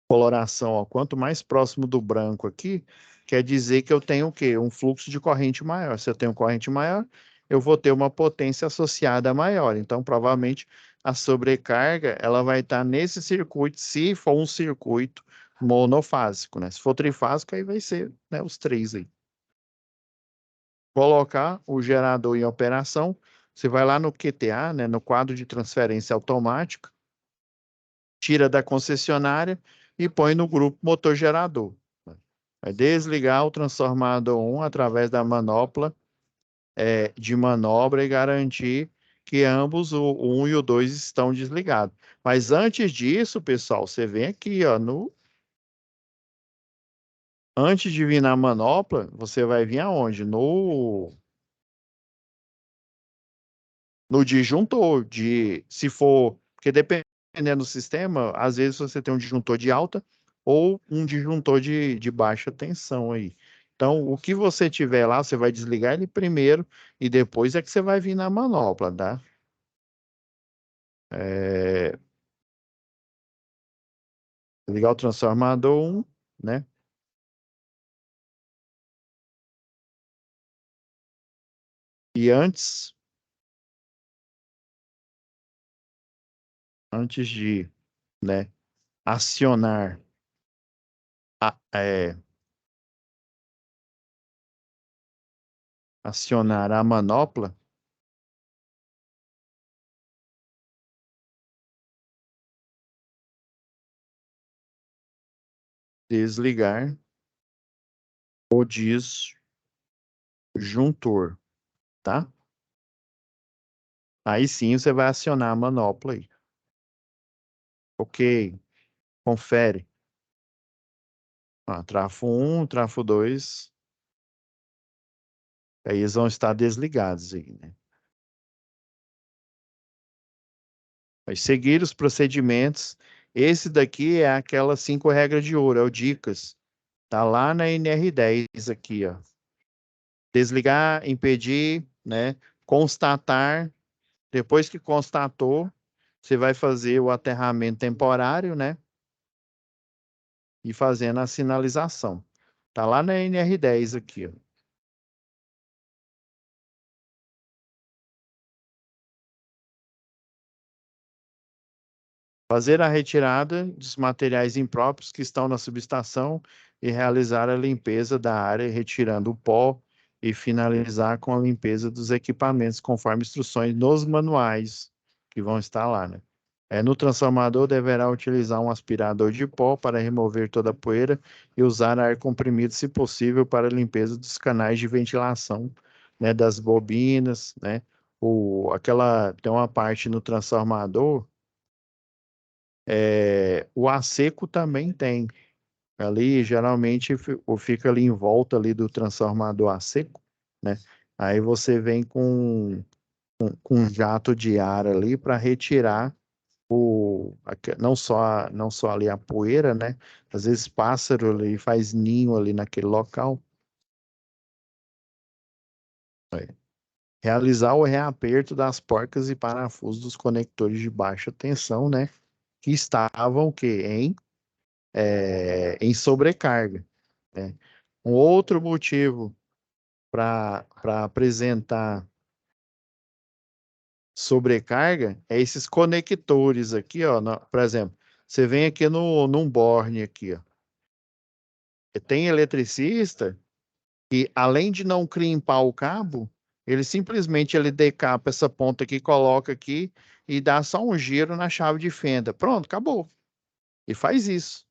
coloração, ó, quanto mais próximo do branco aqui, quer dizer que eu tenho o quê? Um fluxo de corrente maior. Se eu tenho corrente maior, eu vou ter uma potência associada maior. Então, provavelmente, a sobrecarga, ela vai estar nesse circuito, se for um circuito monofásico, né? Se for trifásico, aí vai ser, né, os três aí. Colocar o gerador em operação, você vai lá no QTA, né, no quadro de transferência automática, tira da concessionária e põe no grupo motor gerador. Vai desligar o transformador 1 através da manopla de manobra e garantir que ambos, o 1 e o 2, estão desligados. Mas antes disso, pessoal, você vem aqui, ó, antes de vir na manopla, você vai vir aonde? No disjuntor, se for, porque dependendo do sistema, às vezes você tem um disjuntor de alta ou um disjuntor de baixa tensão aí. Então, o que você tiver lá, você vai desligar ele primeiro e depois é que você vai vir na manopla, tá? É, ligar o transformador 1, né? E antes de, né, acionar a, é, acionar a manopla, desligar o disjuntor, tá? Aí sim você vai acionar a manopla aí. Ok, confere. Trafo 1, trafo 2, aí eles vão estar desligados aí, né? Vai seguir os procedimentos. Esse daqui é aquelas 5 regras de ouro, é o Dicas. Tá lá na NR10 aqui, ó. Desligar, impedir, né? Constatar. Depois que constatou, você vai fazer o aterramento temporário, né? E fazendo a sinalização. Tá lá na NR10 aqui, ó. Fazer a retirada dos materiais impróprios que estão na subestação e realizar a limpeza da área, retirando o pó e finalizar com a limpeza dos equipamentos, conforme instruções nos manuais que vão estar lá, né? No transformador, deverá utilizar um aspirador de pó para remover toda a poeira e usar ar comprimido, se possível, para a limpeza dos canais de ventilação, né, das bobinas, né? Tem uma parte no transformador, o a seco também tem. Ali, geralmente, fica ali em volta ali do transformador a seco, né? Aí você vem com um jato de ar ali para retirar não só ali a poeira, né? Às vezes pássaro ali faz ninho ali naquele local. Aí, realizar o reaperto das porcas e parafusos dos conectores de baixa tensão, né? Que estavam o quê? Em sobrecarga, né? Um outro motivo para apresentar sobrecarga é esses conectores aqui, ó. Por exemplo, você vem aqui num borne aqui, ó. Tem eletricista que, além de não crimpar o cabo, ele simplesmente decapa essa ponta aqui, coloca aqui e dá só um giro na chave de fenda. Pronto, acabou. E faz isso,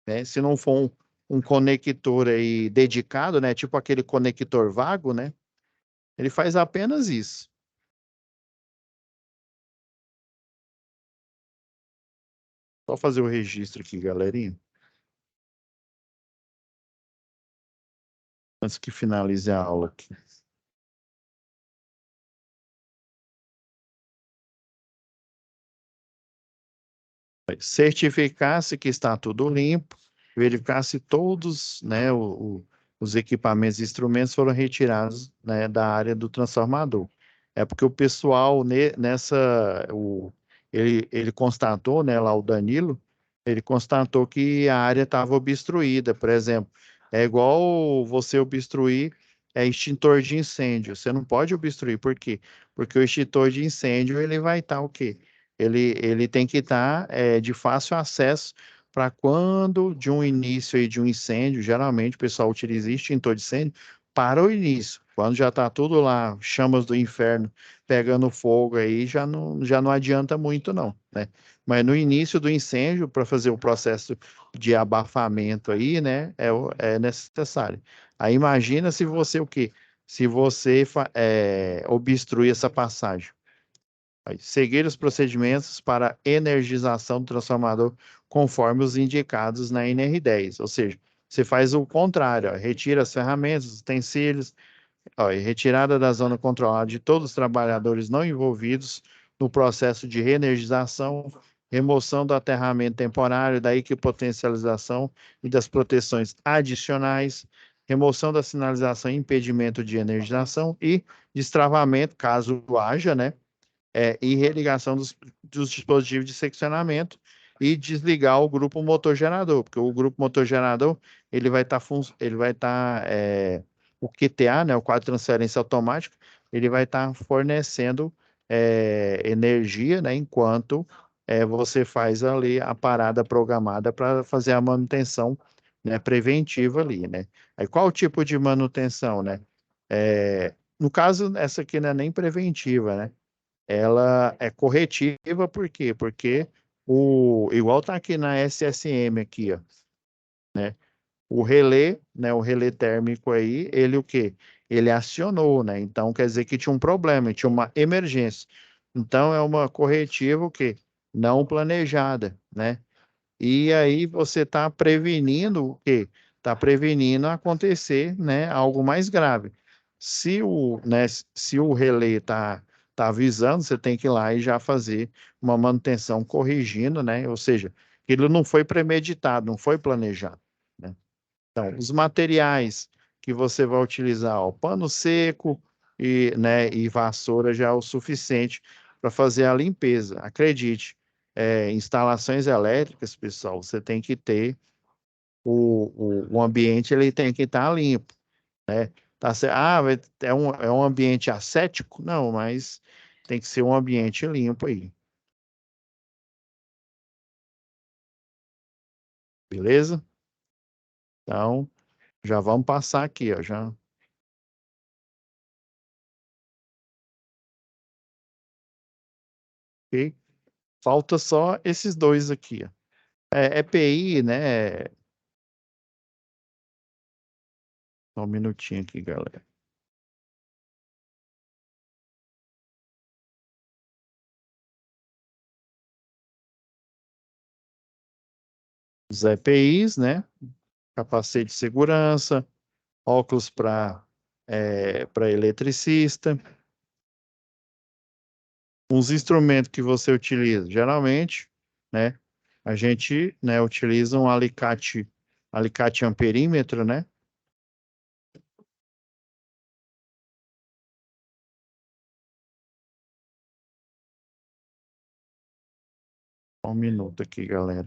né? Se não for um conector aí dedicado, né? Tipo aquele conector vago, né? Ele faz apenas isso. Só fazer o registro aqui, galerinha, antes que finalize a aula aqui. Certificar-se que está tudo limpo, verificar se todos, né, os equipamentos e instrumentos foram retirados, né, da área do transformador. É porque o pessoal ele constatou, né, lá o Danilo, Ele constatou que a área estava obstruída, por exemplo. É igual você obstruir extintor de incêndio. Você não pode obstruir, por quê? Porque o extintor de incêndio ele vai estar o quê? Ele tem que estar de fácil acesso para quando de um início aí de um incêndio, geralmente o pessoal utiliza extintor de incêndio para o início. Quando já está tudo lá, chamas do inferno pegando fogo aí, já não adianta muito não, né? Mas no início do incêndio, para fazer o processo de abafamento aí, né, é necessário. Aí imagina se você o quê? Se você obstruir essa passagem. Aí, seguir os procedimentos para energização do transformador conforme os indicados na NR10. Ou seja, você faz o contrário, ó, retira as ferramentas, os utensílios, ó, e retirada da zona controlada de todos os trabalhadores não envolvidos no processo de reenergização, remoção do aterramento temporário, da equipotencialização e das proteções adicionais, remoção da sinalização e impedimento de energização e destravamento, caso haja, né? E religação dos dispositivos de seccionamento e desligar o grupo motor gerador, porque o grupo motor gerador ele vai estar o QTA, né, o quadro de transferência automática, ele vai estar fornecendo energia, né, enquanto você faz ali a parada programada para fazer a manutenção, né, preventiva ali, né? Aí qual o tipo de manutenção, né? No caso, essa aqui não é nem preventiva, né? Ela é corretiva, por quê? Porque igual tá aqui na SSM aqui, ó, né? O relé, né, o relé térmico aí, ele o quê? Ele acionou, né? Então quer dizer que tinha um problema, tinha uma emergência. Então é uma corretiva o quê? Não planejada, né? E aí você está prevenindo o quê? Está prevenindo acontecer, né, algo mais grave. Se o relé tá avisando, você tem que ir lá e já fazer uma manutenção corrigindo, né? Ou seja, aquilo não foi premeditado, não foi planejado, né? Então, os materiais que você vai utilizar, ó, pano seco e vassoura já é o suficiente para fazer a limpeza. Acredite, instalações elétricas, pessoal, você tem que ter o ambiente ele tem que estar limpo, né? É um ambiente ascético? Não, mas tem que ser um ambiente limpo aí, beleza? Então, já vamos passar aqui, ó, já. Ok? Falta só esses dois aqui, ó. EPI, né? Só um minutinho aqui, galera. Os EPIs, né? Capacete de segurança, óculos para eletricista. Os instrumentos que você utiliza, geralmente, né? A gente, né, utiliza um alicate amperímetro, né? Só um minuto aqui, galera.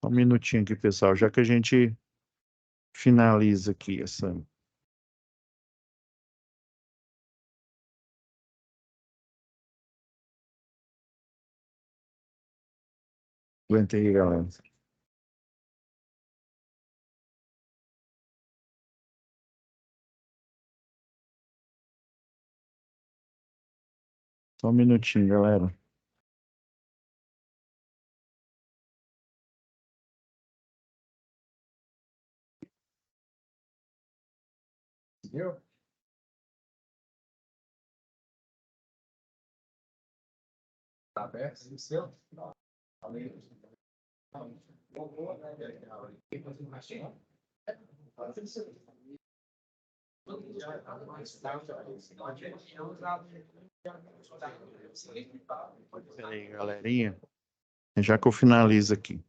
Só um minutinho aqui, pessoal, já que a gente finaliza aqui essa. Aguenta aí, galera. Só um minutinho, galera. Entendeu? Tá aberto? O seu? Peraí, galerinha. Já que eu finalizo aqui.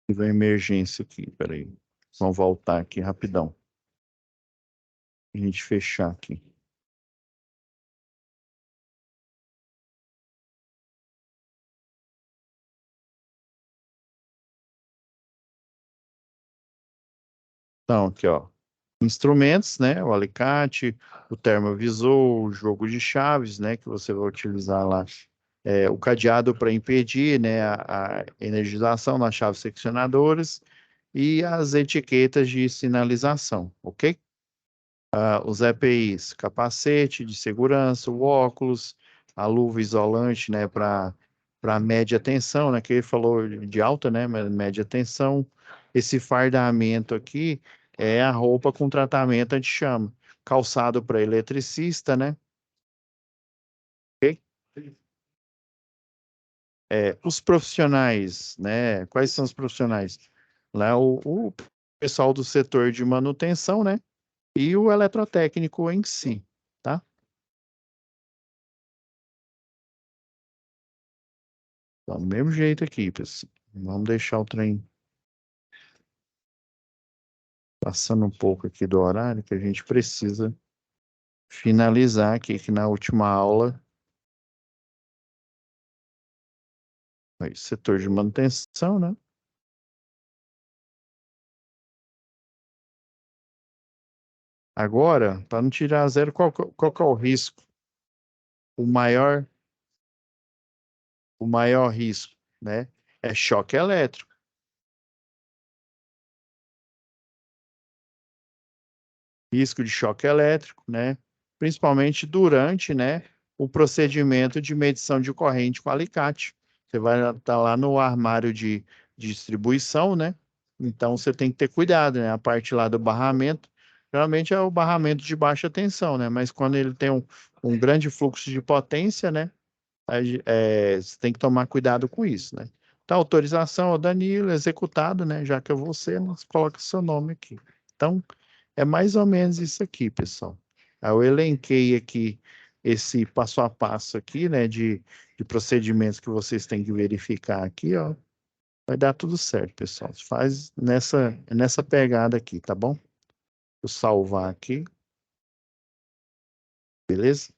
Tive uma emergência aqui, peraí. Vamos voltar aqui rapidão. A gente fechar aqui. Então, aqui, ó. Instrumentos, né? O alicate, o termovisor, o jogo de chaves, né? Que você vai utilizar lá. O cadeado para impedir, né? A energização nas chaves seccionadoras e as etiquetas de sinalização, ok? Os EPIs, capacete de segurança, o óculos, a luva isolante, né, para média tensão, né, que ele falou de alta, né, mas média tensão. Esse fardamento aqui é a roupa com tratamento anti-chama. Calçado para eletricista, né? Ok? Os profissionais, né? Quais são os profissionais? Lá o pessoal do setor de manutenção, né? E o eletrotécnico em si, tá? Tá do mesmo jeito aqui, pessoal. Vamos deixar o trem passando um pouco aqui do horário, que a gente precisa finalizar aqui, que na última aula, aí, setor de manutenção, né? Agora, para não tirar zero, qual que é o risco? O maior, o maior risco, né? É choque elétrico. Risco de choque elétrico, né? Principalmente durante, né, o procedimento de medição de corrente com alicate. Você vai estar lá no armário de distribuição, né? Então você tem que ter cuidado, né? A parte lá do barramento, geralmente é o barramento de baixa tensão, né? Mas quando ele tem um grande fluxo de potência, né? Você tem que tomar cuidado com isso, né? Tá, autorização, ó, Danilo, executado, né? Já que é você, né, você coloca seu nome aqui. Então, é mais ou menos isso aqui, pessoal. Aí eu elenquei aqui esse passo a passo aqui, né, de procedimentos que vocês têm que verificar aqui, ó. Vai dar tudo certo, pessoal. Faz nessa pegada aqui, tá bom? Vou salvar aqui, beleza?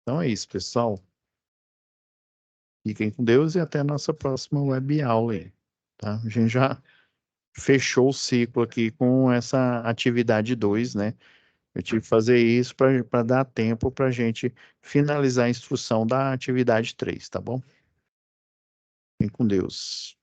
Então é isso, pessoal. Fiquem com Deus e até a nossa próxima web aula aí, tá? A gente já fechou o ciclo aqui com essa atividade 2, né? Eu tive que fazer isso para dar tempo para a gente finalizar a instrução da atividade 3, tá bom? Fiquem com Deus.